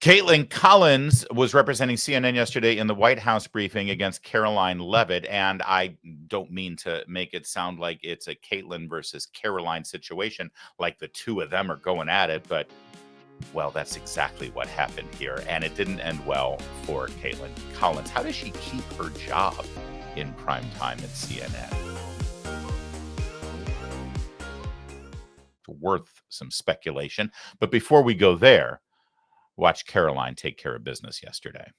Caitlin Collins was representing CNN yesterday in the White House briefing against Karoline Leavitt, and I don't mean to make it sound like it's a Caitlin versus Karoline situation, like the two of them are going at it, but, well, that's exactly what happened here, and it didn't end well for Caitlin Collins. How does she keep her job in prime time at CNN? Worth some speculation, but before we go there, watch Karoline take care of business yesterday.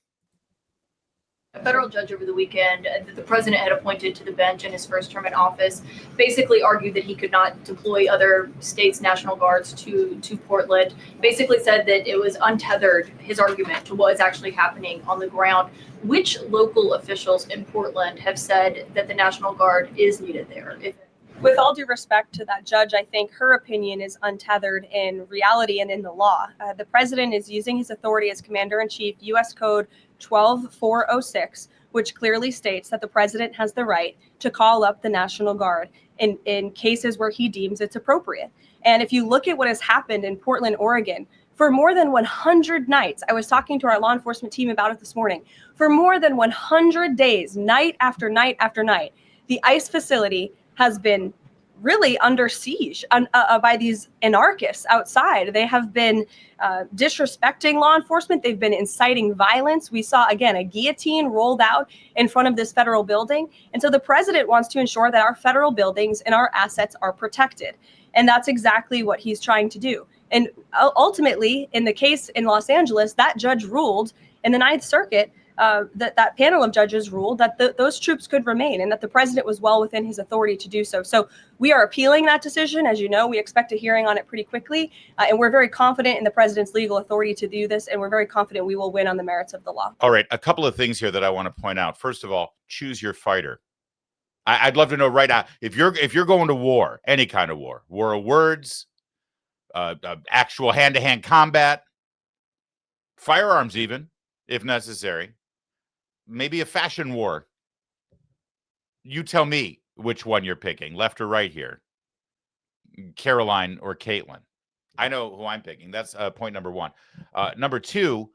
A federal judge over the weekend that the president had appointed to the bench in his first term in office basically argued that he could not deploy other states' National Guards to Portland, basically said that it was untethered, his argument, to what is actually happening on the ground. Which local officials in Portland have said that the National Guard is needed there? With all due respect to that judge, I think her opinion is untethered in reality and in the law. The president is using his authority as commander-in-chief, U.S. Code 12406, which clearly states that the president has the right to call up the National Guard in cases where he deems it's appropriate. And if you look at what has happened in Portland, Oregon, for more than 100 nights, I was talking to our law enforcement team about it this morning, for more than 100 days, night after night after night, the ICE facility has been really under siege by these anarchists outside. They have been disrespecting law enforcement. They've been inciting violence. We saw, again, a guillotine rolled out in front of this federal building. And so the president wants to ensure that our federal buildings and our assets are protected. And that's exactly what he's trying to do. And ultimately, in the case in Los Angeles, that judge ruled in the Ninth Circuit that panel of judges ruled that those troops could remain and that the president was well within his authority to do so. So we are appealing that decision. As you know, we expect a hearing on it pretty quickly. And we're very confident in the president's legal authority to do this. And we're very confident we will win on the merits of the law. All right. A couple of things here that I want to point out. First of all, choose your fighter. I'd love to know right now, if you're going to war, any kind of war of words, actual hand-to-hand combat, firearms even, if necessary, maybe a fashion war. You tell me which one you're picking, left or right here. Karoline or Caitlin. I know who I'm picking. That's point number one. Number two,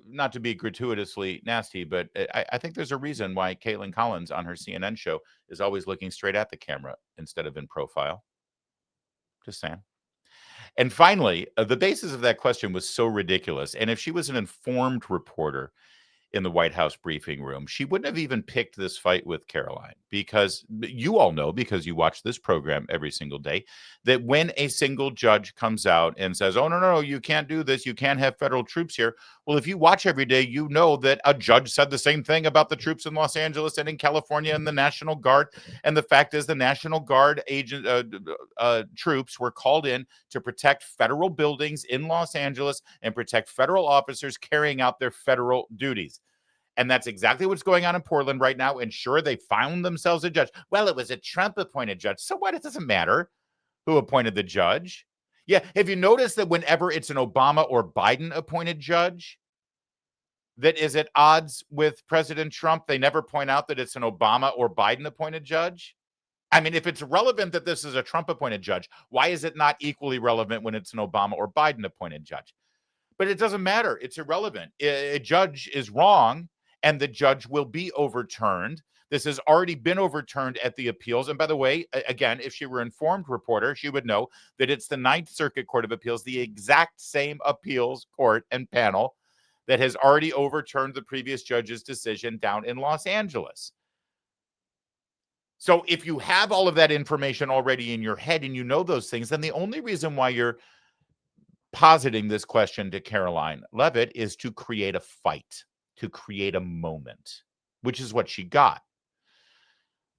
not to be gratuitously nasty, but I think there's a reason why Caitlin Collins on her CNN show is always looking straight at the camera instead of in profile. Just saying. And finally, the basis of that question was so ridiculous. And if she was an informed reporter in the White House briefing room, she wouldn't have even picked this fight with Karoline, because you all know, because you watch this program every single day, that when a single judge comes out and says, oh, no, you can't do this, you can't have federal troops here. Well, if you watch every day, you know that a judge said the same thing about the troops in Los Angeles and in California and the National Guard. And the fact is the National Guard troops were called in to protect federal buildings in Los Angeles and protect federal officers carrying out their federal duties. And that's exactly what's going on in Portland right now. And sure, they found themselves a judge. Well, it was a Trump-appointed judge. So what? It doesn't matter who appointed the judge. Yeah, have you noticed that whenever it's an Obama or Biden-appointed judge that is at odds with President Trump, they never point out that it's an Obama or Biden-appointed judge? I mean, if it's relevant that this is a Trump-appointed judge, why is it not equally relevant when it's an Obama or Biden-appointed judge? But it doesn't matter. It's irrelevant. A judge is wrong, and the judge will be overturned. This has already been overturned at the appeals. And by the way, again, if she were an informed reporter, she would know that it's the Ninth Circuit Court of Appeals, the exact same appeals court and panel that has already overturned the previous judge's decision down in Los Angeles. So if you have all of that information already in your head and you know those things, then the only reason why you're positing this question to Karoline Leavitt is to create a fight, to create a moment, which is what she got.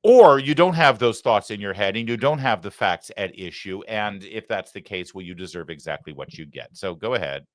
Or you don't have those thoughts in your head and you don't have the facts at issue. And if that's the case, well, you deserve exactly what you get. So go ahead.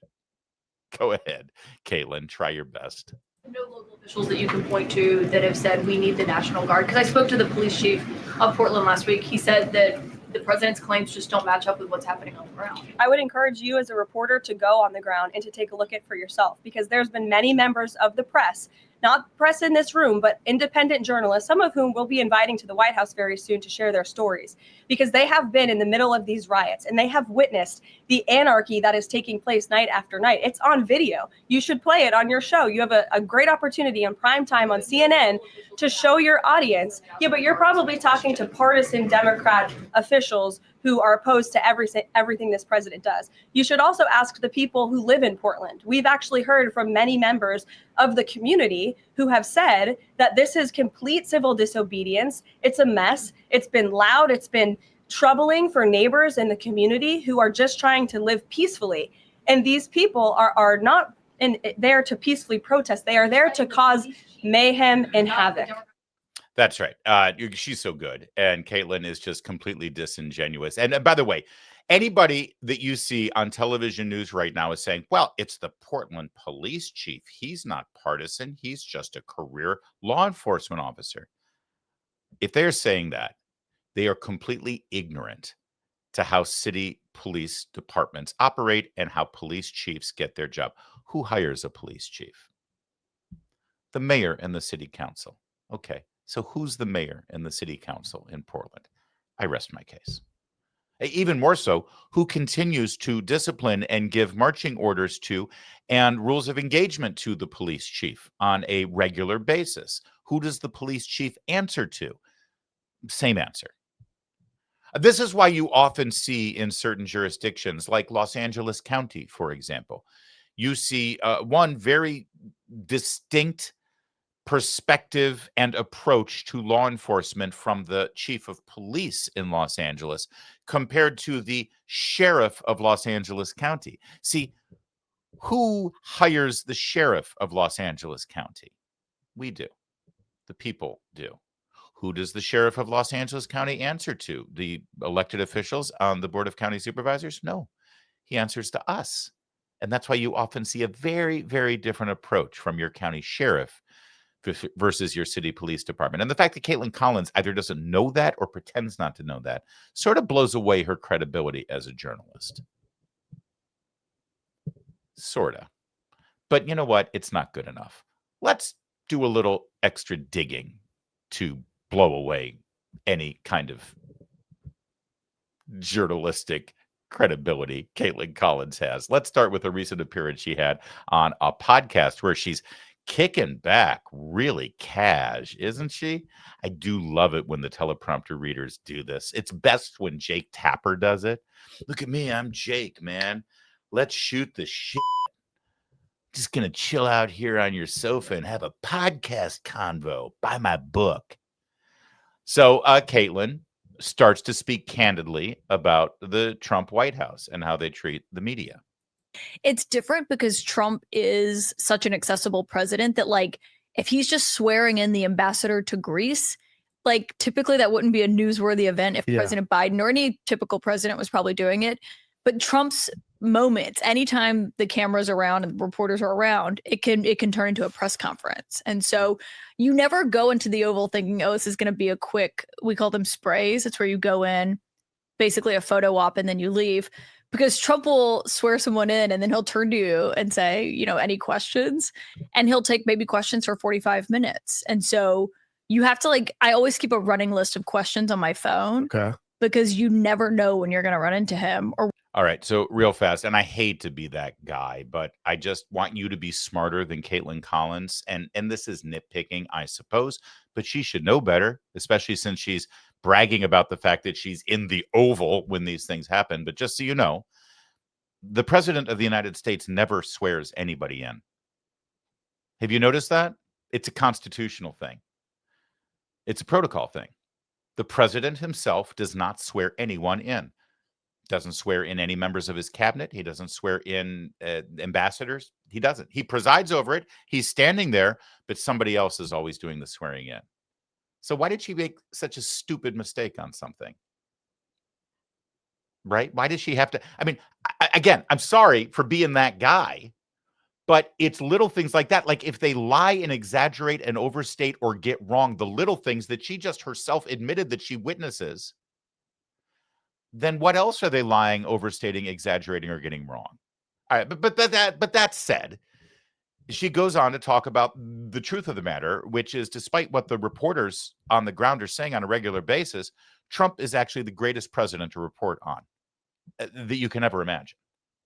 Go ahead, Caitlin, try your best. No local officials that you can point to that have said we need the National Guard? Because I spoke to the police chief of Portland last week. He said that the president's claims just don't match up with what's happening on the ground. I would encourage you as a reporter to go on the ground and to take a look at it for yourself, because there's been many members of the press not press in this room, but independent journalists, some of whom we'll be inviting to the White House very soon to share their stories, because they have been in the middle of these riots and they have witnessed the anarchy that is taking place night after night. It's on video. You should play it on your show. You have a great opportunity on prime time on CNN to show your audience. Yeah, but you're probably talking to partisan Democrat officials who are opposed to everything this president does. You should also ask the people who live in Portland. We've actually heard from many members of the community who have said that this is complete civil disobedience. It's a mess. It's been loud. It's been troubling for neighbors in the community who are just trying to live peacefully. And these people are not there to peacefully protest. They are there to cause mayhem and havoc. That's right. She's so good. And Kaitlan is just completely disingenuous. And by the way, anybody that you see on television news right now is saying, well, it's the Portland police chief. He's not partisan. He's just a career law enforcement officer. If they're saying that, they are completely ignorant to how city police departments operate and how police chiefs get their job. Who hires a police chief? The mayor and the city council. Okay. So who's the mayor and the city council in Portland? I rest my case. Even more so, who continues to discipline and give marching orders to and rules of engagement to the police chief on a regular basis? Who does the police chief answer to? Same answer. This is why you often see in certain jurisdictions, like Los Angeles County, for example, you see one very distinct perspective and approach to law enforcement from the chief of police in Los Angeles compared to the sheriff of Los Angeles County. See, who hires the sheriff of Los Angeles County? We do. The people do. Who does the sheriff of Los Angeles County answer to? The elected officials on the Board of County Supervisors? No, he answers to us. And that's why you often see a very, very different approach from your county sheriff versus your city police department. And the fact that Kaitlan Collins either doesn't know that or pretends not to know that sort of blows away her credibility as a journalist. Sort of. But you know what? It's not good enough. Let's do a little extra digging to blow away any kind of journalistic credibility Kaitlan Collins has. Let's start with a recent appearance she had on a podcast where she's kicking back really cash, isn't she? I do love it when the teleprompter readers do this. It's best when Jake Tapper does it. Look at me, I'm Jake, man. Let's shoot the shit. Just gonna chill out here on your sofa and have a podcast convo. Buy my book. So Kaitlan starts to speak candidly about the Trump White House and how they treat the media. It's different because Trump is such an accessible president that, like, if he's just swearing in the ambassador to Greece, like, typically that wouldn't be a newsworthy event if President Biden or any typical president was probably doing it. But Trump's moments, anytime the camera's around and the reporters are around, it can turn into a press conference. And so you never go into the Oval thinking, oh, this is going to be a quick, we call them sprays. It's where you go in, basically a photo op, and then you leave. Because Trump will swear someone in and then he'll turn to you and say, you know, any questions? And he'll take maybe questions for 45 minutes. And so you have to, like, I always keep a running list of questions on my phone. Okay. Because you never know when you're going to run into him. All right. So real fast, and I hate to be that guy, but I just want you to be smarter than Kaitlan Collins. And this is nitpicking, I suppose, but she should know better, especially since she's bragging about the fact that she's in the Oval when these things happen. But just so you know, the president of the United States never swears anybody in. Have you noticed that? It's a constitutional thing. It's a protocol thing. The president himself does not swear anyone in. Doesn't swear in any members of his cabinet. He doesn't swear in ambassadors. He doesn't. He presides over it. He's standing there, but somebody else is always doing the swearing in. So why did she make such a stupid mistake on something? Right? Why did she have to? I mean, again, I'm sorry for being that guy, but it's little things like that. Like if they lie and exaggerate and overstate or get wrong, the little things that she just herself admitted that she witnesses, then what else are they lying, overstating, exaggerating, or getting wrong? All right, but that said, she goes on to talk about the truth of the matter, which is despite what the reporters on the ground are saying on a regular basis, Trump is actually the greatest president to report on that you can ever imagine.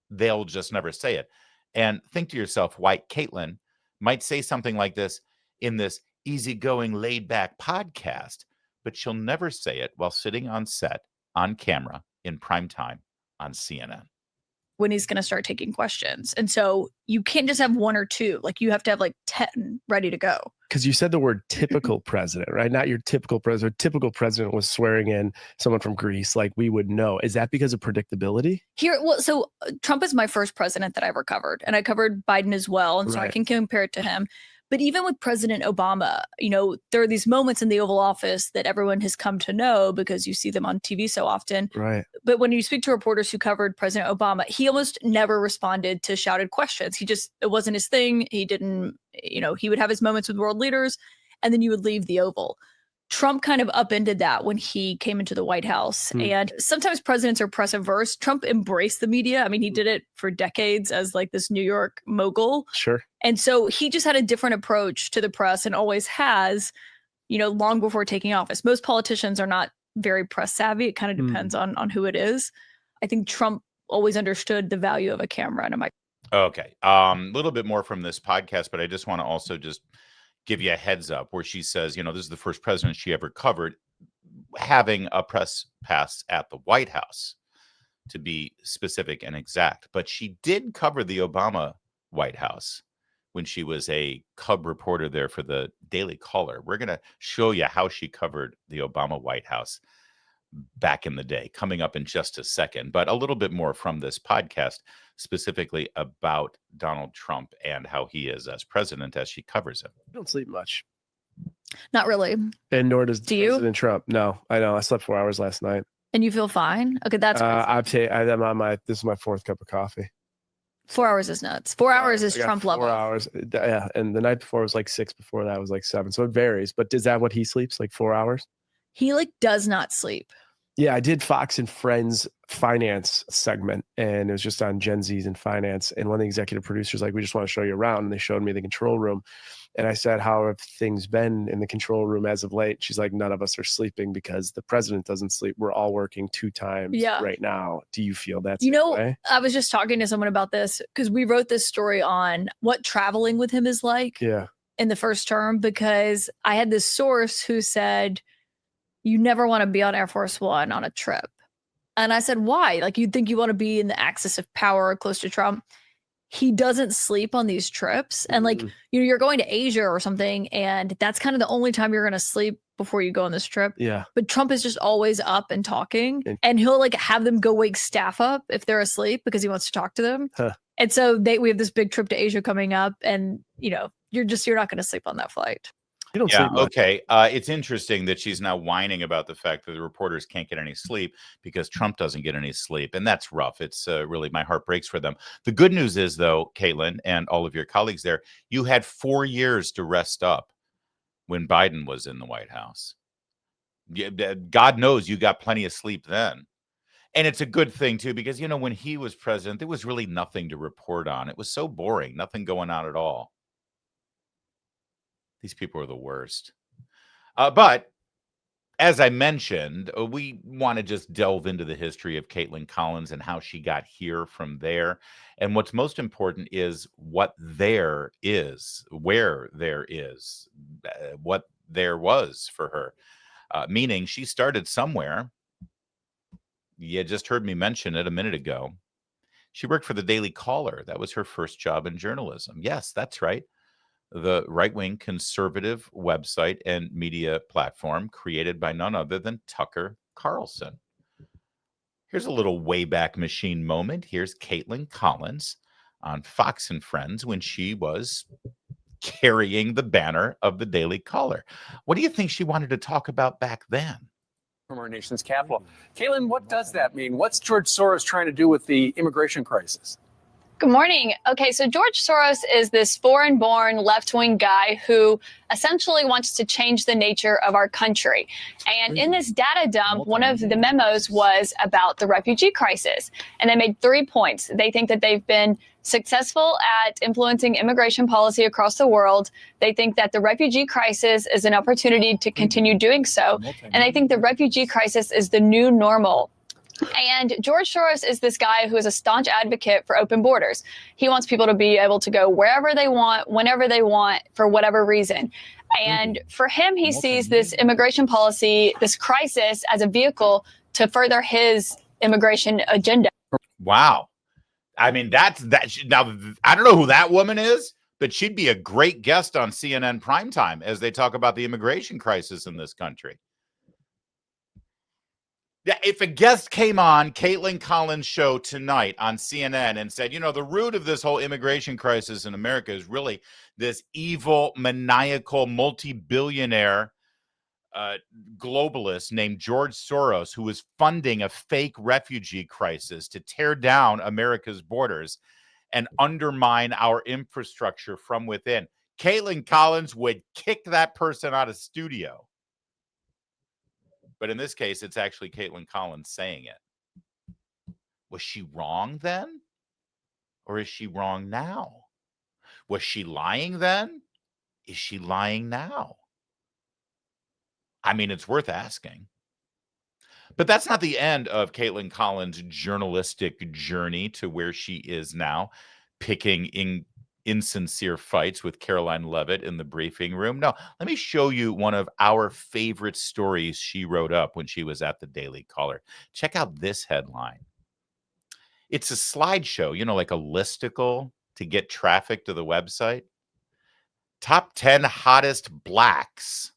They'll just never say it. And think to yourself why Kaitlan might say something like this in this easygoing, laid-back podcast, but she'll never say it while sitting on set, on camera, in prime time on CNN. When he's going to start taking questions. And so you can't just have one or two. Like you have to have like 10 ready to go. Because you said the word typical president, right? Not your typical president. Typical president was swearing in someone from Greece, like we would know. Is that because of predictability? So Trump is my first president that I ever covered, and I covered Biden as well. And so I can compare it to him. But even with President Obama, there are these moments in the Oval Office that everyone has come to know because you see them on TV so often. Right. But when you speak to reporters who covered President Obama, he almost never responded to shouted questions. It wasn't his thing. He didn't, he would have his moments with world leaders, and then you would leave the Oval. Trump kind of upended that when he came into the White House. And sometimes presidents are press averse. Trump embraced the media. I mean, he did it for decades as like this New York mogul. Sure. And so he just had a different approach to the press and always has, long before taking office. Most politicians are not very press savvy. It kind of depends on who it is. I think Trump always understood the value of a camera and a mic. Okay. A little bit more from this podcast, but I just want to also just give you a heads up where she says, this is the first president she ever covered having a press pass at the White House, to be specific and exact. But she did cover the Obama White House when she was a cub reporter there for the Daily Caller. We're going to show you how she covered the Obama White House back in the day, coming up in just a second. But a little bit more from this podcast, specifically about Donald Trump and how he is as president as she covers him. I don't sleep much. Not really. And nor does Do you? President Trump. No, I know. I slept 4 hours last night. And you feel fine? Okay, that's crazy. I'm on this is my 4th cup of coffee. 4 hours is nuts. 4 hours is I got Trump level. 4 hours. Yeah. And the night before was like 6. Before that was like 7. So it varies. But is that what he sleeps? Like 4 hours? He does not sleep. Yeah, I did Fox and Friends finance segment, and it was just on Gen Zs and finance. And one of the executive producers we just want to show you around, and they showed me the control room. And I said, how have things been in the control room as of late? She's like, none of us are sleeping because the president doesn't sleep. We're all working 2 times right now. Do you feel that's way? I was just talking to someone about this because we wrote this story on what traveling with him is like in the first term, because I had this source who said, you never want to be on Air Force One on a trip. And I said, why? You'd think you want to be in the axis of power close to Trump. He doesn't sleep on these trips. And you're going to Asia or something, and that's kind of the only time you're going to sleep before you go on this trip. Yeah. But Trump is just always up and talking, and he'll have them go wake staff up if they're asleep because he wants to talk to them. And so we have this big trip to Asia coming up, and you're not going to sleep on that flight. You don't sleep much. Okay. It's interesting that she's now whining about the fact that the reporters can't get any sleep because Trump doesn't get any sleep. And that's rough. It's really, my heart breaks for them. The good news is, though, Kaitlan and all of your colleagues there, you had 4 years to rest up when Biden was in the White House. God knows you got plenty of sleep then. And it's a good thing, too, because, when he was president, there was really nothing to report on. It was so boring, nothing going on at all. These people are the worst. But as I mentioned, we want to just delve into the history of Kaitlan Collins and how she got here from there. And what's most important is what there is, where there is, what there was for her. Meaning she started somewhere. You just heard me mention it a minute ago. She worked for the Daily Caller. That was her first job in journalism. Yes, that's right. The right-wing conservative website and media platform created by none other than Tucker Carlson. Here's a little Wayback Machine moment. Here's Kaitlan Collins on Fox and Friends when she was carrying the banner of the Daily Caller. What do you think she wanted to talk about back then? From our nation's capital. Kaitlan, what does that mean? What's George Soros trying to do with the immigration crisis? Good morning. Okay, so George Soros is this foreign-born left-wing guy who essentially wants to change the nature of our country. And in this data dump, one of the memos was about the refugee crisis. And they made 3 points. They think that they've been successful at influencing immigration policy across the world. They think that the refugee crisis is an opportunity to continue doing so. And I think the refugee crisis is the new normal. And George Soros is this guy who is a staunch advocate for open borders. He wants people to be able to go wherever they want, whenever they want, for whatever reason. And for him, he sees this immigration policy, this crisis, as a vehicle to further his immigration agenda. Wow. I mean, that's that. Now, I don't know who that woman is, but she'd be a great guest on CNN primetime as they talk about the immigration crisis in this country. Yeah, if a guest came on Kaitlan Collins' show tonight on CNN and said, you know, the root of this whole immigration crisis in America is really this evil, maniacal, multi-billionaire globalist named George Soros, who is funding a fake refugee crisis to tear down America's borders and undermine our infrastructure from within, Kaitlan Collins would kick that person out of studio. But in this case, it's actually Kaitlan Collins saying it. Was she wrong then? Or is she wrong now? Was she lying then? Is she lying now? I mean, it's worth asking. But that's not the end of Kaitlan Collins' journalistic journey to where she is now, picking insincere fights with Karoline Leavitt in the briefing room. No, let me show you one of our favorite stories she wrote up when she was at the Daily Caller. Check out this headline. It's a slideshow, you know, like a listicle to get traffic to the website. Top 10 hottest blacks.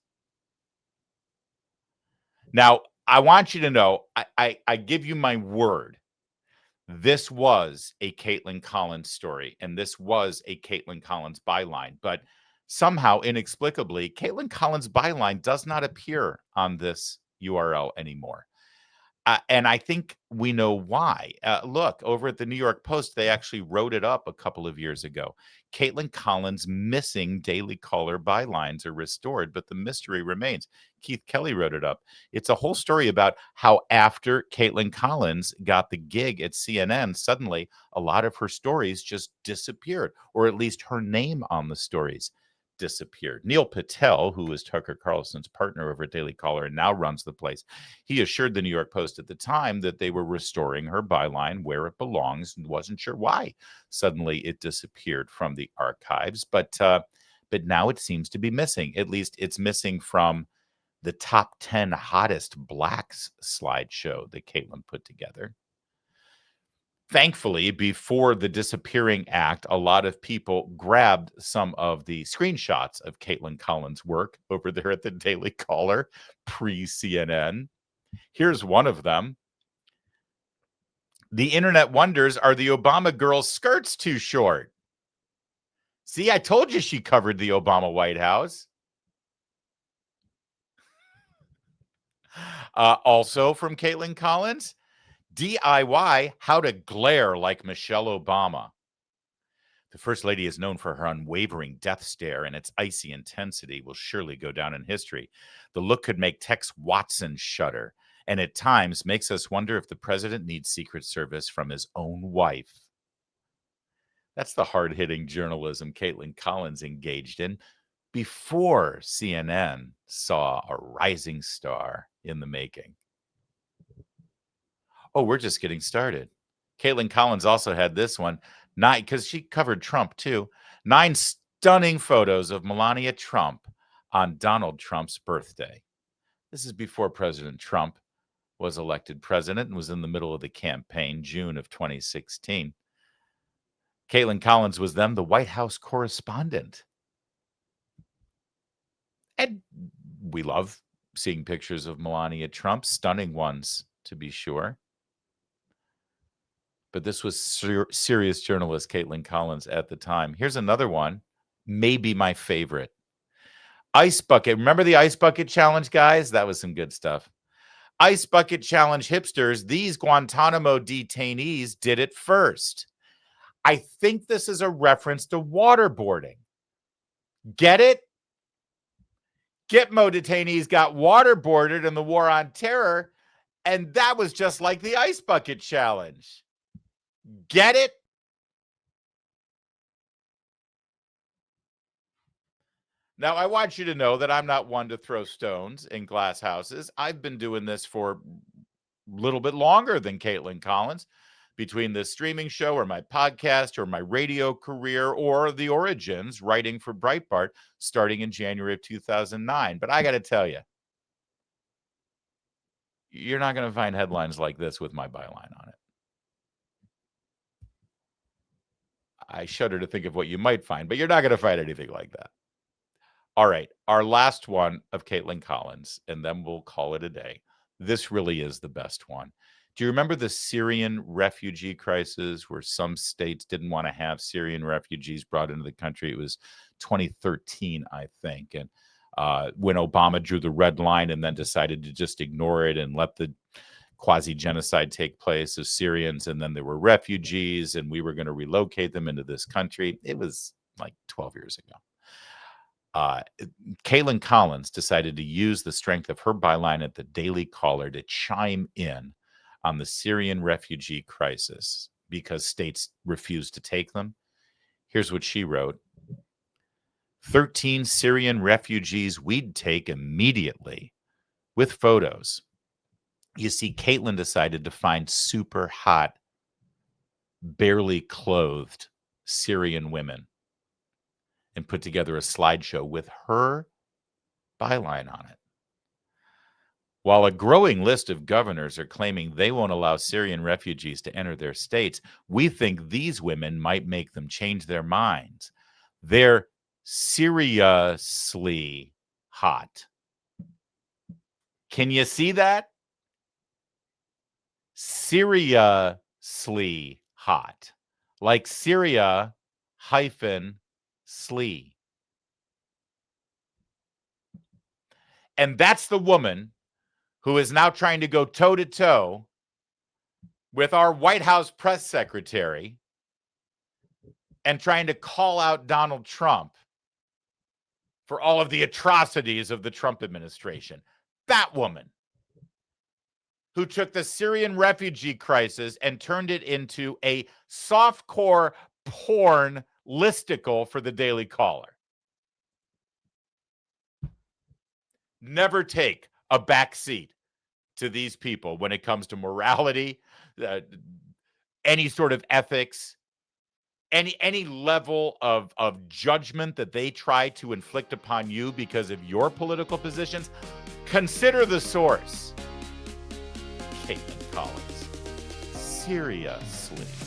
Now, I want you to know, I give you my word. This was a Kaitlan Collins story, and this was a Kaitlan Collins byline. But somehow, inexplicably, Kaitlan Collins' byline does not appear on this URL anymore. And I think we know why. Look, over at the New York Post, they actually wrote it up a couple of years ago. Kaitlan Collins' missing Daily Caller bylines are restored, but the mystery remains. Keith Kelly wrote it up. It's a whole story about how after Kaitlan Collins got the gig at CNN, suddenly a lot of her stories just disappeared, or at least her name on the stories disappeared. Neil Patel, who is Tucker Carlson's partner over at Daily Caller and now runs the place, he assured the New York Post at the time that they were restoring her byline where it belongs and wasn't sure why suddenly it disappeared from the archives. But now it seems to be missing. At least it's missing from the top 10 hottest blacks slideshow that Kaitlan put together. Thankfully, before the disappearing act, a lot of people grabbed some of the screenshots of Kaitlan Collins' work over there at the Daily Caller pre-CNN. Here's one of them. The internet wonders, are the Obama girls' skirts too short? See, I told you she covered the Obama White House. Also from Kaitlan Collins, DIY, how to glare like Michelle Obama. The First Lady is known for her unwavering death stare, and its icy intensity will surely go down in history. The look could make Tex Watson shudder, and at times makes us wonder if the president needs Secret Service from his own wife. That's the hard-hitting journalism Kaitlan Collins engaged in before CNN saw a rising star in the making. Oh, we're just getting started. Kaitlan Collins also had this one, because she covered Trump too. 9 stunning photos of Melania Trump on Donald Trump's birthday. This is before President Trump was elected president and was in the middle of the campaign, June of 2016. Kaitlan Collins was then the White House correspondent. And we love seeing pictures of Melania Trump, stunning ones to be sure. But this was serious journalist Kaitlan Collins at the time. Here's another one, maybe my favorite. Ice bucket. Remember the ice bucket challenge, guys? That was some good stuff. Ice bucket challenge hipsters. These Guantanamo detainees did it first. I think this is a reference to waterboarding. Get it? Gitmo detainees got waterboarded in the war on terror, and that was just like the ice bucket challenge. Get it? Now, I want you to know that I'm not one to throw stones in glass houses. I've been doing this for a little bit longer than Caitlin Collins, between this streaming show or my podcast or my radio career or the origins, writing for Breitbart starting in January of 2009. But I got to tell you, you're not going to find headlines like this with my byline on it. I shudder to think of what you might find, but you're not going to find anything like that. All right, our last one of Caitlin Collins, and then we'll call it a day. This really is the best one. Do you remember the Syrian refugee crisis where some states didn't want to have Syrian refugees brought into the country? It was 2013, I think. And when Obama drew the red line and then decided to just ignore it and let the quasi-genocide take place of Syrians, and then there were refugees, and we were going to relocate them into this country. It was like 12 years ago. Kaitlan Collins decided to use the strength of her byline at the Daily Caller to chime in on the Syrian refugee crisis because states refused to take them. Here's what she wrote. 13 Syrian refugees we'd take immediately, with photos. You see, Kaitlan decided to find super hot, barely clothed Syrian women and put together a slideshow with her byline on it. While a growing list of governors are claiming they won't allow Syrian refugees to enter their states, we think these women might make them change their minds. They're seriously hot. Can you see that? Seriously hot. Like Syria hyphen Slee. And that's the woman who is now trying to go toe-to-toe with our White House press secretary and trying to call out Donald Trump for all of the atrocities of the Trump administration. That woman who took the Syrian refugee crisis and turned it into a softcore porn listicle for the Daily Caller. Never take a back seat to these people when it comes to morality, any sort of ethics, any level of judgment that they try to inflict upon you because of your political positions. Consider the source. Caitlin Collins. Seriously.